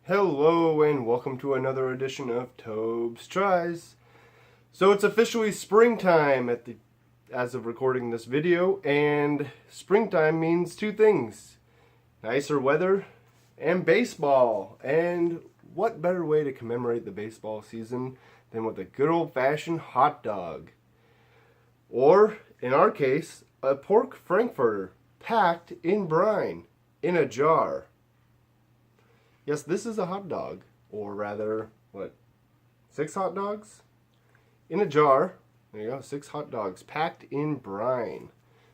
Hello and welcome to another edition of TobesTries. So it's officially springtime as of recording this video, and springtime means two things: nicer weather and baseball. And what better way to commemorate the baseball season than with a good old-fashioned hot dog? Or, in our case, a pork frankfurter packed in brine in a jar. Yes, this is a hot dog, or rather, 6 hot dogs? In a jar. There you go, 6 hot dogs packed in brine.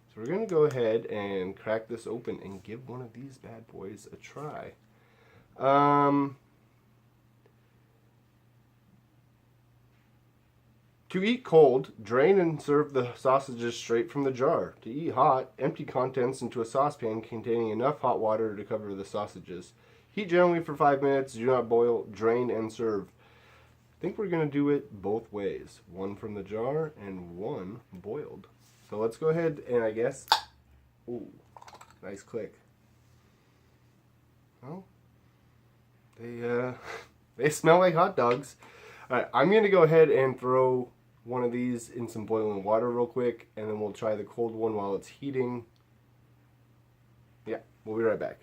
So we're going to go ahead and crack this open and give one of these bad boys a try. To eat cold, drain and serve the sausages straight from the jar. To eat hot, empty contents into a saucepan containing enough hot water to cover the sausages. Heat gently for 5 minutes, do not boil, drain and serve. I think we're going to do it both ways. One from the jar and one boiled. So let's go ahead and ooh, nice click. Well, they smell like hot dogs. Alright, I'm going to go ahead and throw one of these in some boiling water real quick, and then we'll try the cold one while it's heating. Yeah, we'll be right back.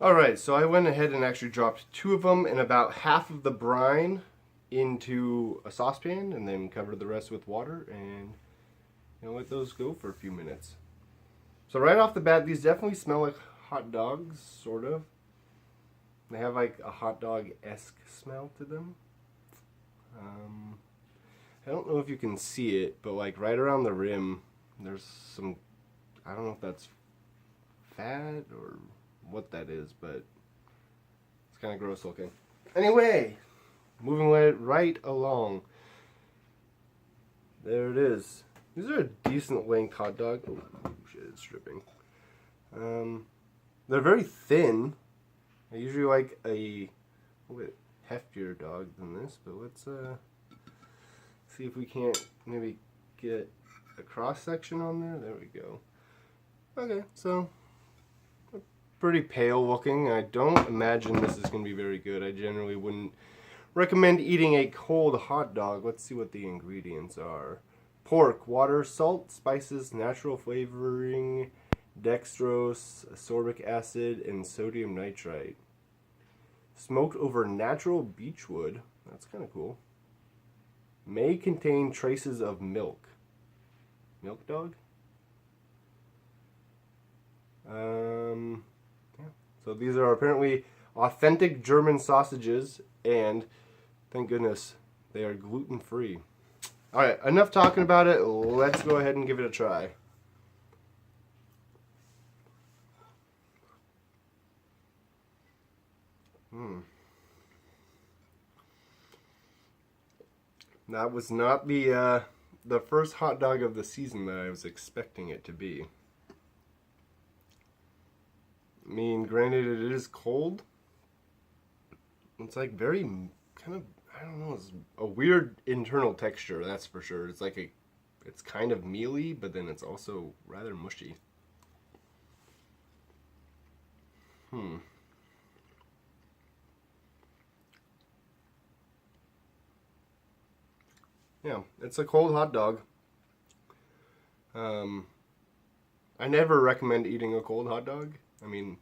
Alright, so I went ahead and actually dropped 2 of them and about half of the brine into a saucepan, and then covered the rest with water, and let those go for a few minutes. So right off the bat, these definitely smell like hot dogs, sort of. They have like a hot dog-esque smell to them. I don't know if you can see it, but like right around the rim, there's some, I don't know if that's fat or what that is, but it's kind of gross looking. Anyway, moving right along. There it is. These are a decent length hot dog. Oh shit, it's dripping. They're very thin. I usually like a little bit heftier dog than this, but let's see if we can't maybe get a cross section on there. There we go. Okay, so pretty pale looking. I don't imagine this is going to be very good. I generally wouldn't recommend eating a cold hot dog. Let's see what the ingredients are. Pork, water, salt, spices, natural flavoring, dextrose, ascorbic acid, and sodium nitrite. Smoked over natural beechwood. That's kind of cool. May contain traces of milk. Milk dog? Yeah. So these are apparently authentic German sausages, and thank goodness they are gluten-free. Alright, enough talking about it. Let's go ahead and give it a try. That was not the first hot dog of the season that I was expecting it to be. I mean, granted, it is cold. It's like very kind of, I don't know, it's a weird internal texture, that's for sure. It's like it's kind of mealy, but then it's also rather mushy. Yeah, it's a cold hot dog. I never recommend eating a cold hot dog. I mean,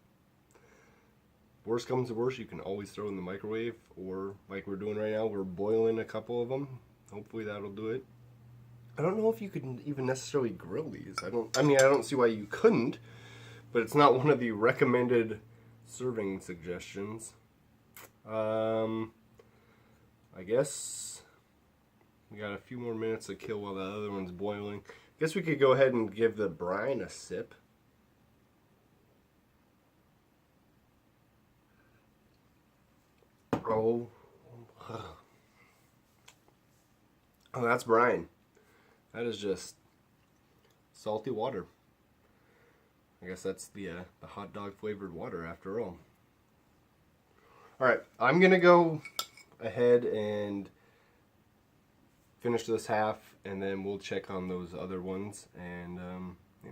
worst comes to worst, you can always throw it in the microwave, or like we're doing right now, we're boiling a couple of them. Hopefully that'll do it. I don't know if you could even necessarily grill these. I don't see why you couldn't, but it's not one of the recommended serving suggestions. I guess we got a few more minutes to kill while the other one's boiling. Guess we could go ahead and give the brine a sip. Oh, that's brine. That is just salty water. I guess that's the hot dog flavored water after all. Alright, I'm gonna go ahead and finish this half, and then we'll check on those other ones, and yeah.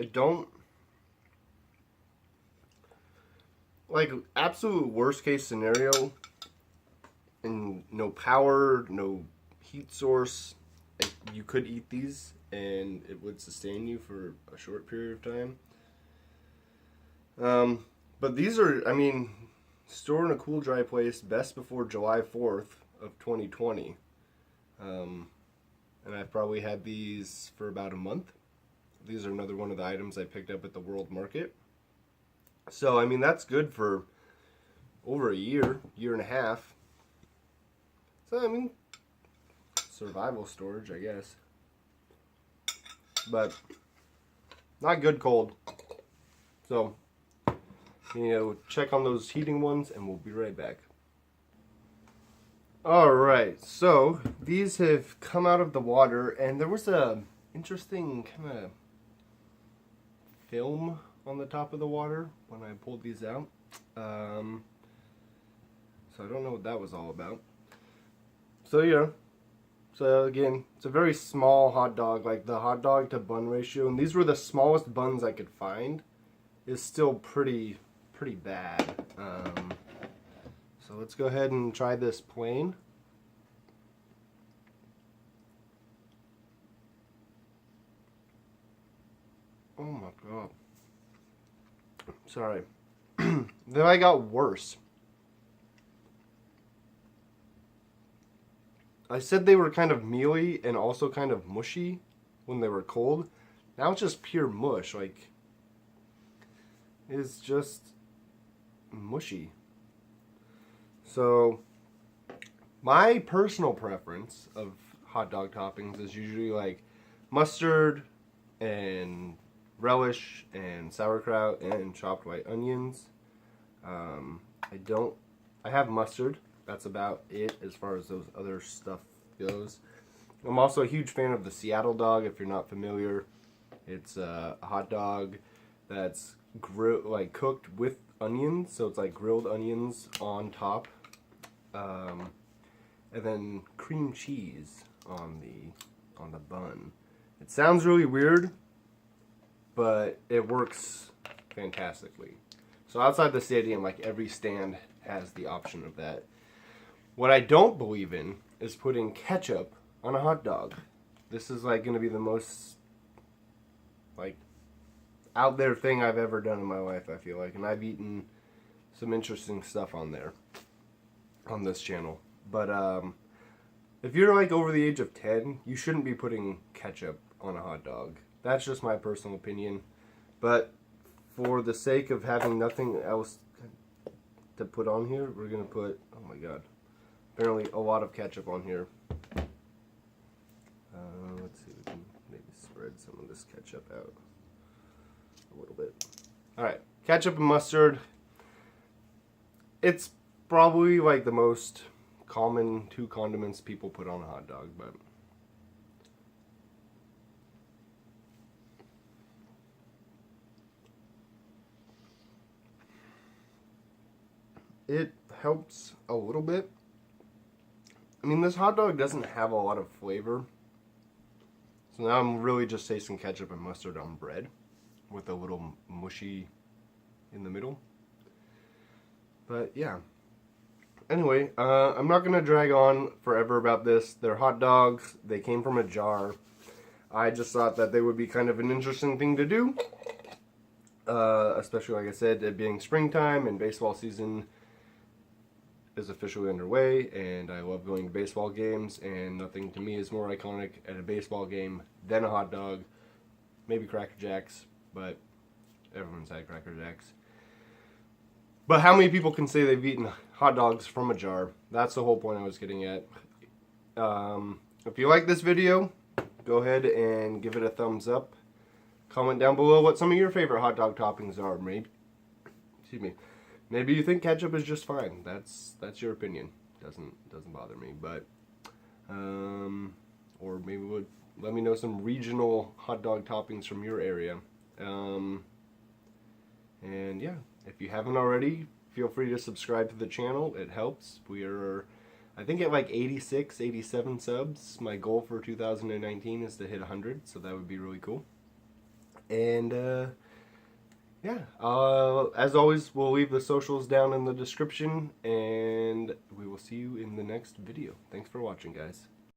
I don't like, absolute worst case scenario, and no power, no heat source, you could eat these and it would sustain you for a short period of time. But these are, I mean, store in a cool, dry place, best before July 4th of 2020. And I've probably had these for about a month. These are another one of the items I picked up at the World Market. So, I mean, that's good for over a year, year and a half. So, I mean, survival storage, I guess. But not good cold. So, check on those heating ones and we'll be right back. Alright, so these have come out of the water, and there was a interesting kind of film on the top of the water when I pulled these out. So I don't know what that was all about. So yeah, so again, it's a very small hot dog, like the hot dog to bun ratio, and these were the smallest buns I could find, is still pretty bad. So let's go ahead and try this plain. Oh my god. Sorry. Then I got worse. I said they were kind of mealy and also kind of mushy when they were cold. Now it's just pure mush. Like, it's just mushy. So, my personal preference of hot dog toppings is usually like mustard and relish and sauerkraut and chopped white onions. I have mustard. That's about it as far as those other stuff goes. I'm also a huge fan of the Seattle dog. If you're not familiar, it's a hot dog that's cooked with onions, so it's like grilled onions on top, and then cream cheese on the bun. It sounds really weird, but it works fantastically. So outside the stadium, like, every stand has the option of that. What I don't believe in is putting ketchup on a hot dog. This is like going to be the most like out there thing I've ever done in my life, I feel like, and I've eaten some interesting stuff on there on this channel. But if you're like over the age of 10, you shouldn't be putting ketchup on a hot dog. That's just my personal opinion. But for the sake of having nothing else to put on here, we're going to put, oh my god, apparently a lot of ketchup on here. Let's see, we can maybe spread some of this ketchup out a little bit. Alright, ketchup and mustard. It's probably like the most common two condiments people put on a hot dog, but it helps a little bit. I mean, this hot dog doesn't have a lot of flavor. So now I'm really just tasting ketchup and mustard on bread with a little mushy in the middle. But yeah. Anyway, I'm not going to drag on forever about this. They're hot dogs. They came from a jar. I just thought that they would be kind of an interesting thing to do. Especially, like I said, it being springtime and baseball season is officially underway, and I love going to baseball games, and nothing to me is more iconic at a baseball game than a hot dog. Maybe Cracker Jacks, but everyone's had Cracker Jacks. But how many people can say they've eaten hot dogs from a jar? That's the whole point I was getting at. If you like this video, go ahead and give it a thumbs up. Comment down below what some of your favorite hot dog toppings are. Maybe you think ketchup is just fine. That's your opinion. Doesn't bother me. But or maybe let me know some regional hot dog toppings from your area. And yeah, if you haven't already, feel free to subscribe to the channel. It helps. We are, I think, at like 86, 87 subs. My goal for 2019 is to hit 100, so that would be really cool. And yeah, as always, we'll leave the socials down in the description, and we will see you in the next video. Thanks for watching, guys.